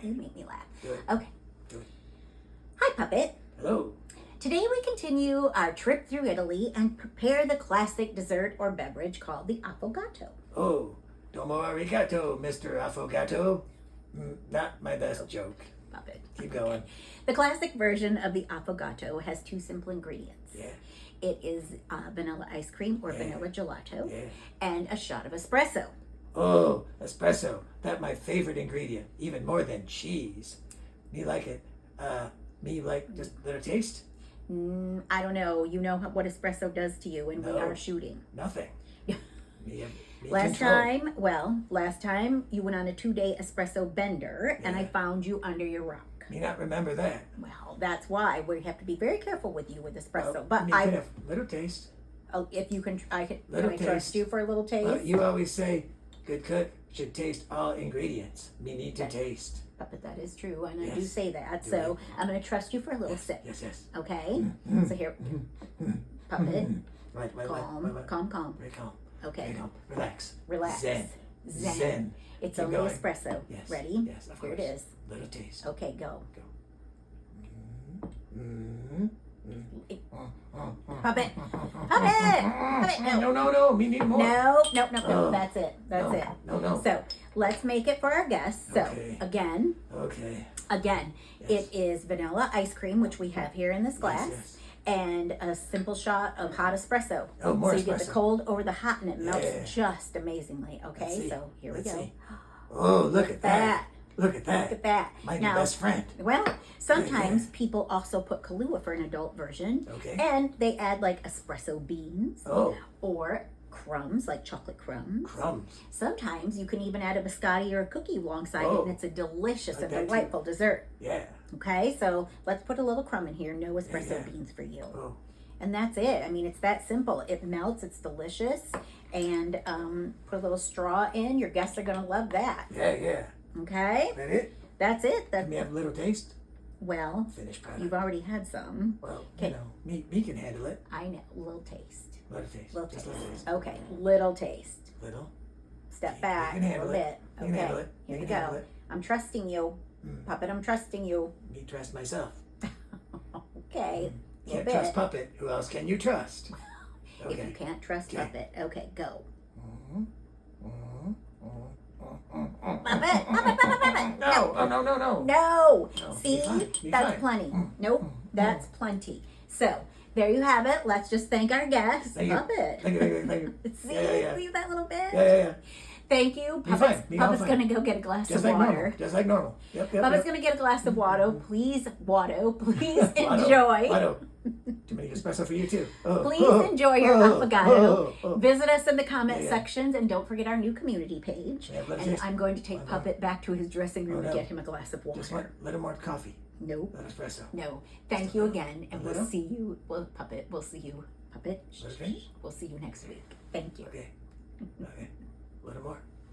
You make me laugh. Good. Okay. Good. Hi, Puppet. Hello. Today we continue our trip through Italy and prepare the classic dessert or beverage called the Affogato. Oh, domo arigato, Mr. Affogato. Not my best joke. Puppet. Keep going. The classic version of the Affogato has two simple ingredients. Yeah. It is vanilla ice cream or vanilla gelato Yeah. and a shot of espresso. Oh, espresso. That's my favorite ingredient, even more than cheese. Me like it. Me like just let it taste? I don't know. You know what espresso does to you, and we No. are shooting. Nothing. me Last control. time you went on a 2-day espresso bender, and I Yeah. found you under your rock. Me not remember that. Well, that's why we have to be very careful with you with espresso. Well, But me can have little taste. if you can, can Little I trust taste. you for a little taste? Well, you always say good cook should taste all ingredients. Me need to taste. But that is true, and I do Yes. say that. Do So I'm going to trust you for a little sip. Yes, yes. Okay. So here, Puppet, Right. calm. Very calm. Okay. Very calm. Relax. Relax. Zen. It's Keep only going. espresso. Yes. Ready? Yes, of Here it course. is. Little taste. Okay, go. Go. Puppet. Puppet. No. Me need more. No. Oh. That's it. That's it. No. So let's make it for our guests. So Okay. again, Yes. it is vanilla ice cream, which we have here in this glass, Yes. and a simple shot of hot espresso. Oh, more so you get the espresso. cold over the hot, and it melts Yeah. just amazingly. Let's Okay, see. so here Let's we go. see. Oh, look at that. Look at that. Look at that. My Now, best friend. well, sometimes people also put Kahlua for an adult version. Okay. And they add like espresso beans Oh, or crumbs, like chocolate crumbs. crumbs. Sometimes you can even add a biscotti or a cookie alongside it, Oh, and it's a delicious like and that too. delightful dessert. Yeah. Okay, so let's put a little crumb in here. No espresso Yeah. beans for you. Oh, And that's it. I mean, it's that simple. It melts, it's delicious. And put a little straw in. Your guests are going to love that. yeah. Okay, That it? that's it. Can we have a little taste? Well, Finished product. you've already had some. Well, Okay. me can handle it. I know, little taste. Little taste. Little Just taste. little taste. Okay, little taste. Little. Step You back can a handle little it. bit. You can handle Okay, it. here You we can handle go. it. I'm trusting you. Puppet, I'm trusting you. Me trust myself. Okay, a little Can't trust bit. Puppet. Who else can you trust? If you Okay. can't trust Okay. Puppet, okay, go. Puppet. No. No. No, See, be fine, be that's fine. plenty. Nope, that's plenty. So there you have it. Let's just thank our guests. Thank you. Puppet. Thank you. See, Yeah. see that little bit? Yeah. Thank you. Be fine. Puppet's Be fine. gonna go get a glass Just of like water. normal. Just like normal. Yep. Puppet's gonna get a glass of water. Please Watto. enjoy. Watto. Too many espresso for you too. Oh. Please enjoy your Affogato. Oh. Visit us in the comment Yeah. sections, and don't forget our new community page. Yeah, let's And just- I'm going to take Oh, no. Puppet back to his dressing room Oh, no. and get him a glass of water. Just want a little more coffee. Nope. Not espresso. No. Thank Just a you little? again, and A we'll little? see you. Well, Puppet, we'll see you. Puppet, Little finish? we'll see you next week. Thank you. Okay. A little more.